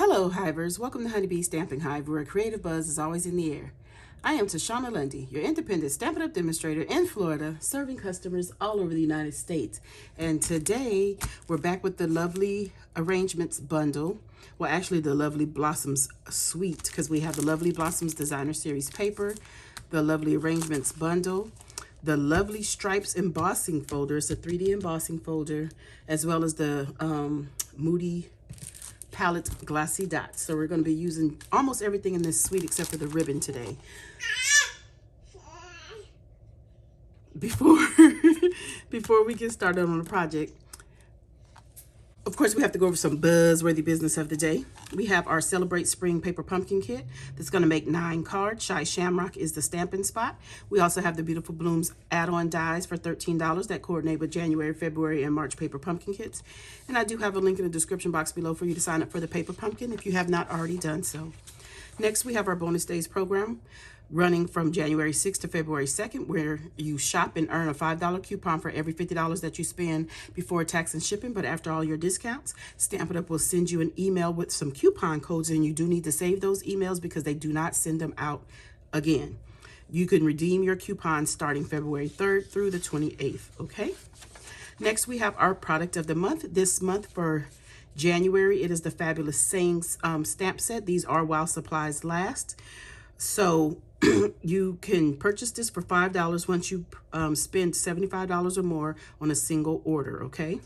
Hello, Hivers. Welcome to Honeybee Stamping Hive, where a creative buzz is always in the air. I am Tashana Lundy, your independent Stampin' Up demonstrator in Florida, serving customers all over the United States. And today, we're back with the Lovely Arrangements bundle. Well, actually, the Lovely Blossoms suite, because we have the Lovely Blossoms Designer Series paper, the Lovely Arrangements bundle, the Lovely Stripes embossing folder. It's a 3D embossing folder, as well as the Moody palette glassy dots. So we're going to be using almost everything in this suite except for the ribbon today. Before we get started on the project, of course, we have to go over some buzz-worthy business of the day. We have our Celebrate Spring Paper Pumpkin Kit that's going to make 9 cards. Shy Shamrock is the stamping spot. We also have the Beautiful Blooms add-on dies for $13 that coordinate with January, February, and March paper pumpkin kits. And I do have a link in the description box below for you to sign up for the paper pumpkin if you have not already done so. Next, we have our Bonus Days program running from January 6th to February 2nd, where you shop and earn a $5 coupon for every $50 that you spend before tax and shipping. But after all your discounts, Stampin' Up will send you an email with some coupon codes, and you do need to save those emails because they do not send them out again. You can redeem your coupons starting February 3rd through the 28th, okay? Next, we have our product of the month. This month for January, it is the Fabulous Sayings stamp set. These are while supplies last. So you can purchase this for $5 once you spend $75 or more on a single order, okay?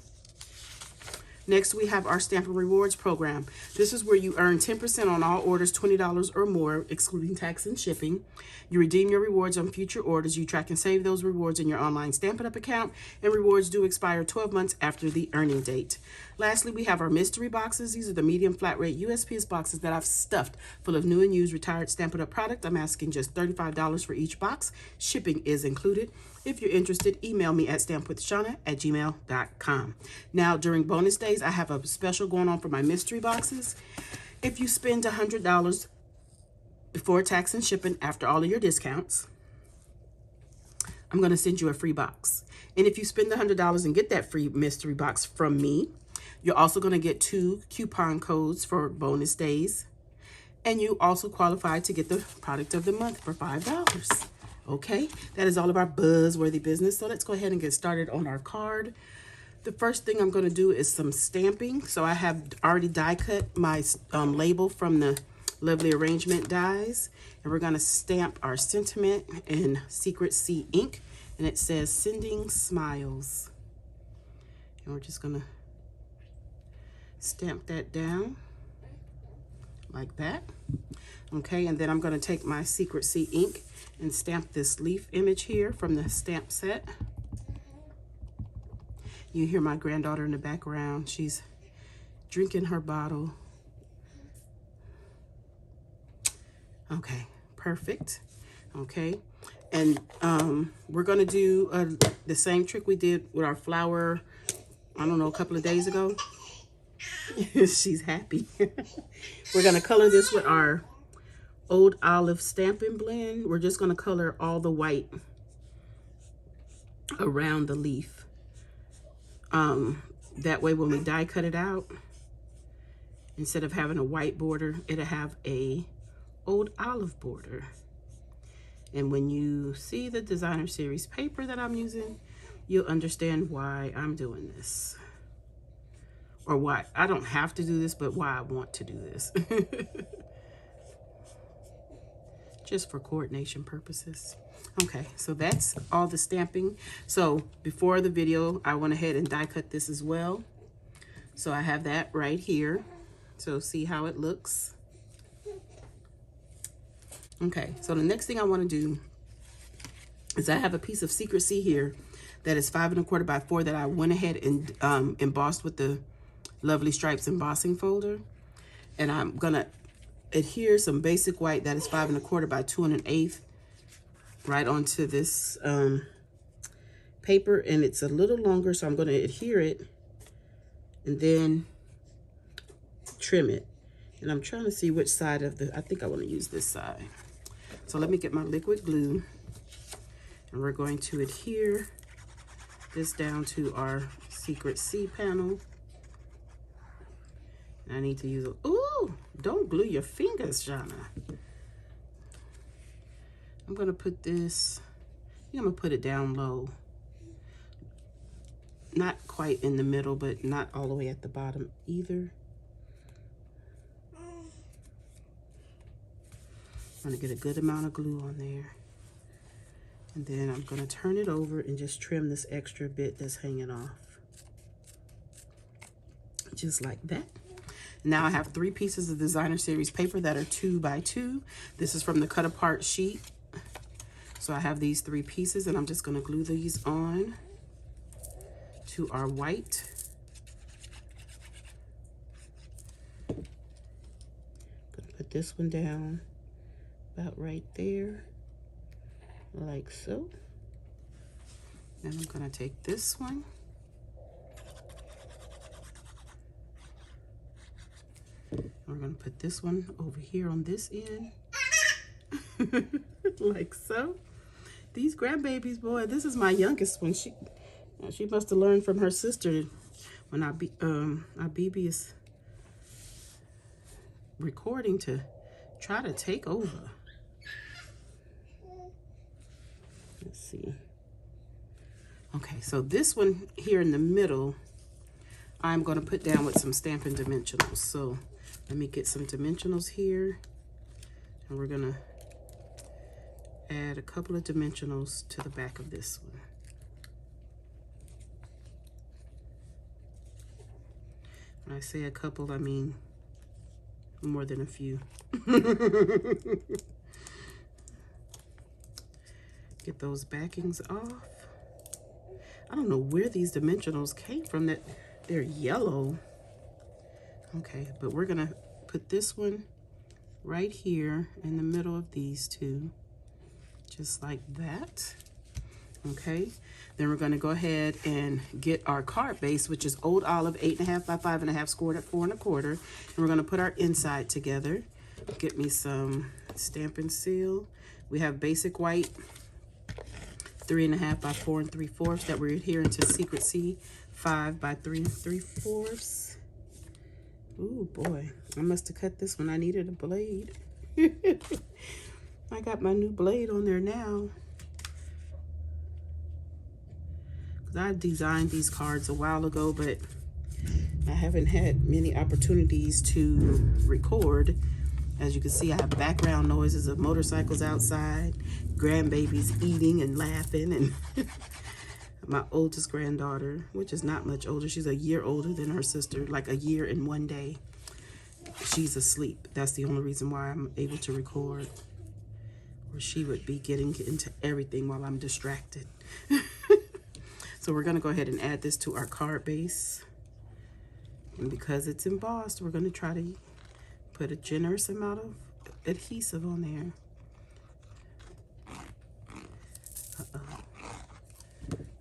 Next, we have our Stampin' Rewards program. This is where you earn 10% on all orders $20 or more, excluding tax and shipping. You redeem your rewards on future orders. You track and save those rewards in your online Stampin' Up account, and rewards do expire 12 months after the earning date. Lastly, we have our mystery boxes. These are the medium flat rate USPS boxes that I've stuffed full of new and used retired Stampin' Up product. I'm asking just $35 for each box. Shipping is included. If you're interested, email me at stampwithshana@gmail.com. Now, during bonus days, I have a special going on for my mystery boxes. If you spend $100 before tax and shipping after all of your discounts, I'm going to send you a free box. And if you spend $100 and get that free mystery box from me, you're also going to get 2 coupon codes for bonus days. And you also qualify to get the product of the month for $5. Okay, that is all of our buzzworthy business. So let's go ahead and get started on our card. The first thing I'm going to do is some stamping. So I have already die cut my label from the Lovely Arrangement dies. And we're going to stamp our sentiment in Secret C ink. And it says Sending Smiles. And we're just going to stamp that down like that. Okay, and then I'm going to take my Secret C ink and stamp this leaf image here from the stamp set. You hear my granddaughter in the background. She's drinking her bottle. Okay, perfect. Okay, and we're going to do the same trick we did with our flower, I don't know, a couple of days ago. She's happy. We're going to color this with our Old Olive Stampin' Blend. We're just going to color all the white around the leaf. That way when we die cut it out, instead of having a white border, it'll have a Old Olive border. And when you see the Designer Series paper that I'm using, you'll understand why I'm doing this. Or why I don't have to do this, but why I want to do this. Just for coordination purposes. Okay, so that's all the stamping. So before the video, I went ahead and die cut this as well. So I have that right here. So see how it looks. Okay, so the next thing I want to do is I have a piece of Secret C here that is 5 1/4 by 4 that I went ahead and embossed with the Lovely Stripes embossing folder. And I'm gonna adhere some basic white that is 5 1/4 by 2 1/8 right onto this paper, and it's a little longer, so I'm going to adhere it and then trim it. And I'm trying to see which side of the, I think I want to use this side. So let me get my liquid glue, and we're going to adhere this down to our Secret C panel. I need to use a, ooh, Don't glue your fingers, Jana. I'm gonna put this, I'm gonna put it down low. Not quite in the middle, but not all the way at the bottom either. I'm gonna get a good amount of glue on there. And then I'm gonna turn it over and just trim this extra bit that's hanging off. Just like that. Now I have 3 pieces of designer series paper that are 2 by 2. This is from the cut apart sheet. So I have these 3 pieces, and I'm just gonna glue these on to our white. Gonna put this one down about right there, like so. Then I'm gonna take this one. We're gonna put this one over here on this end, like so. These grandbabies, boy, this is my youngest one. She must have learned from her sister when our BB is recording to try to take over. Let's see. Okay, so this one here in the middle, I'm going to put down with some Stampin' Dimensionals. So let me get some dimensionals here, and we're going to add a couple of dimensionals to the back of this one. When I say a couple, I mean more than a few. Get those backings off. I don't know where these dimensionals came from, that they're yellow. Okay, but we're gonna put this one right here in the middle of these two, just like that. Okay, then we're gonna go ahead and get our card base, which is Old Olive 8.5 by 5.5 scored at 4 1/4, and we're gonna put our inside together. Get me some Stampin' Seal. We have basic white 3.5 by 4 3/4 that we're adhering to Secret C 5 by 3 3/4. Ooh boy, I must have cut this one. I needed a blade. I got my new blade on there now. I designed these cards a while ago, but I haven't had many opportunities to record. As you can see, I have background noises of motorcycles outside, grandbabies eating and laughing, and my oldest granddaughter, which is not much older. She's a year older than her sister, like a year and 1 day. She's asleep. That's the only reason why I'm able to record, or she would be getting into everything while I'm distracted. So we're gonna go ahead and add this to our card base. And because it's embossed, we're gonna try to put a generous amount of adhesive on there.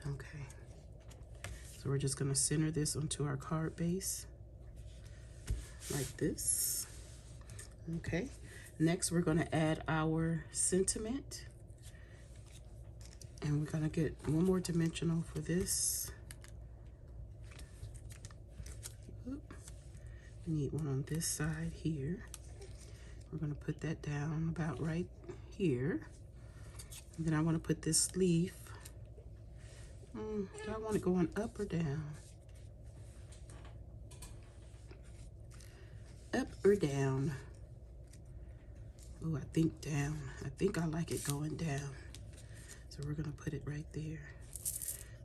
Okay. So we're just gonna center this onto our card base, like this. Okay. Next, we're gonna add our sentiment. And we're gonna get one more dimensional for this. Oop. We need one on this side here. We're gonna put that down about right here. And then I wanna put this leaf. Do I want it going up or down? Up or down? Oh, I think down. I think I like it going down. So we're gonna put it right there.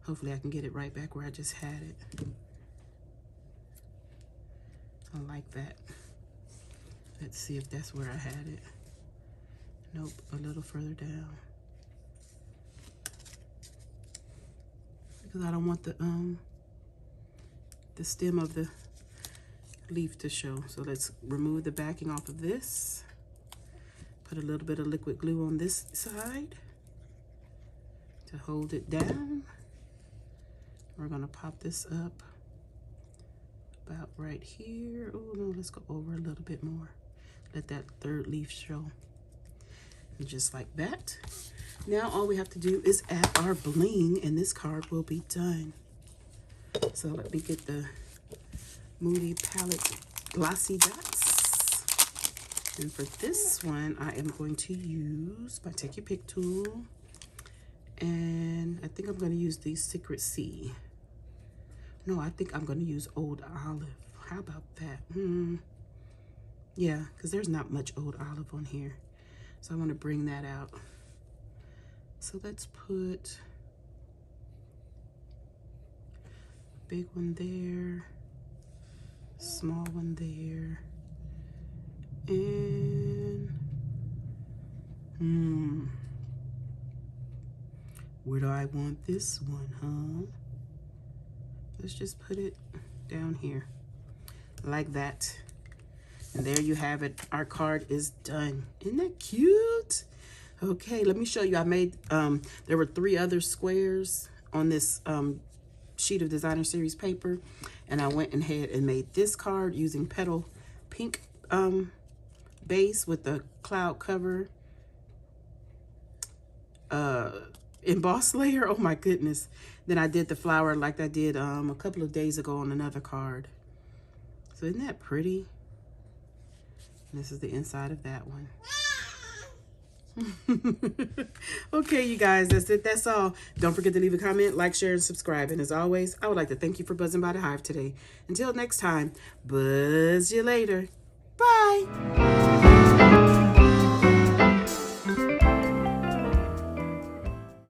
Hopefully I can get it right back where I just had it. I like that. Let's see if that's where I had it. Nope, a little further down. Because I don't want the stem of the leaf to show. So let's remove the backing off of this. Put a little bit of liquid glue on this side to hold it down. We're gonna pop this up about right here. Oh no, let's go over a little bit more. Let that third leaf show. And just like that. Now all we have to do is add our bling, and this card will be done. So let me get the Moody Palette Glossy Dots. And for this one, I am going to use my Take Your Pick tool. And I think I'm going to use the Secret Sea. No, I think I'm going to use Old Olive. How about that? Yeah, because there's not much Old Olive on here. So I want to bring that out. So let's put a big one there, small one there, and where do I want this one, huh? Let's just put it down here like that. And there you have it. Our card is done. Isn't that cute? Okay, let me show you. I made, there were 3 other squares on this sheet of designer series paper. And I went ahead and made this card using petal pink base with the cloud cover embossed layer. Oh my goodness. Then I did the flower like I did a couple of days ago on another card. So isn't that pretty? And this is the inside of that one. Okay, you guys, that's it. That's all. Don't forget to leave a comment, like, share, and subscribe. And as always, I would like to thank you for buzzing by the Hive today. Until next time, buzz you later. Bye.